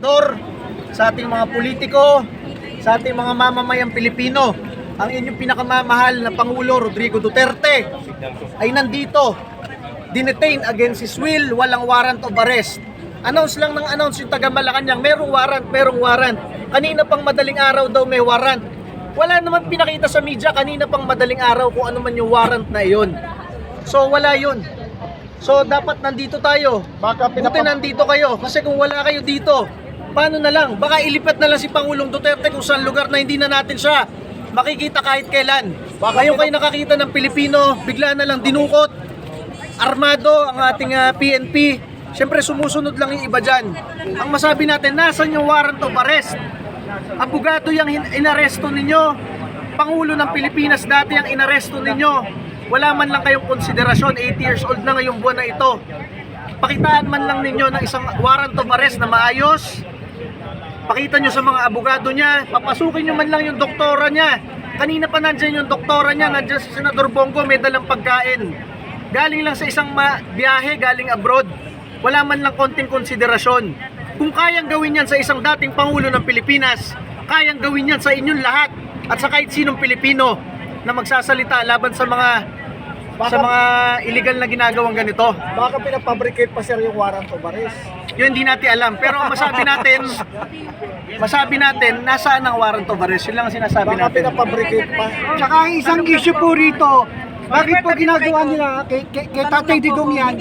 Dor, sa ating mga politiko, sa ating mga mamamayang Pilipino, ang inyong pinakamamahal na Pangulo Rodrigo Duterte ay nandito, dinetain against his will, walang warrant of arrest. Announce lang ng announce yung taga Malacanang, merong warrant. Kanina pang madaling araw daw may warrant. Wala naman pinakita sa media kanina pang madaling araw kung ano man yung warrant na iyon. So wala yun. So dapat nandito tayo. Buti nandito kayo. Kasi kung wala kayo dito, paano na lang? Baka ilipat na lang si Pangulong Duterte kung saan lugar na hindi na natin siya makikita kahit kailan. Ngayon kayo nakakita ng Pilipino, bigla na lang dinukot, armado ang ating PNP. Siyempre sumusunod lang yung iba dyan. Ang masabi natin, nasan yung warrant of arrest? Abogado yung inaresto ninyo. Pangulo ng Pilipinas dati ang inaresto ninyo. Wala man lang kayong konsiderasyon, 80 years old na ngayong buwan na ito. Pakitaan man lang ninyo ng isang warrant of arrest na maayos. Pakita nyo sa mga abogado niya, papasukin nyo man lang yung doktora niya. Kanina pa nandyan yung doktora niya, nandyan si Senador Bongo, may dalang pagkain. Galing lang sa isang biyahe, galing abroad. Wala man lang konting konsiderasyon. Kung kayang gawin yan sa isang dating Pangulo ng Pilipinas, kayang gawin yan sa inyong lahat at sa kahit sinong Pilipino na magsasalita laban sa mga illegal na ginagawang ganito. Baka pinapabricate pa sir yung warrant of arrest. Yun hindi natin alam. Pero ang masabi natin, nasaan ang warrant of arrest? Yun lang ang sinasabi Baka natin. pinapabricate pa. Tsaka isang issue po rito, bakit po ginagawa nila kay Tatay Digong yan?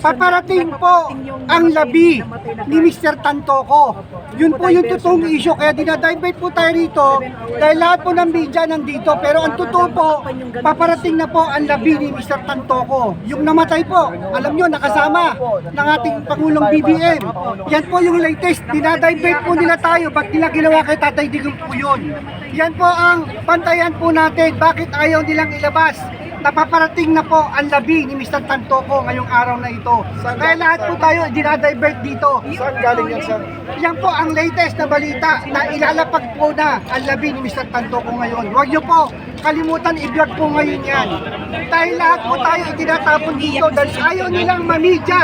Paparating po ang labi ni Mr. Tantoco. Yun po yung totoong issue. Kaya dinadivert po tayo rito dahil lahat po ng media nandito. Pero ang totoo po, paparating na po ang labi ni Mr. Tantoco. Yung namatay po, alam nyo, nakasama ng ating Pangulong BBM. Yan po yung latest. Dinadivert po nila tayo. Ba't nila ginawa kay Tatay Digong po yun? Yan po ang pantayan po natin. Bakit ayaw nilang ilabas? Napaparating na po ang labi ni Mr. Tantoco ngayong araw na ito. Kaya lahat po tayo dinadivert dito. Saan galing yan sir? Yan po ang latest na balita na ilalapag po na ang labi ni Mr. Tantoco ngayon. Huwag niyo po kalimutan i-vlog po ngayon yan. Dahil lahat po tayo itinatapon dito dahil ayaw nilang mamidya.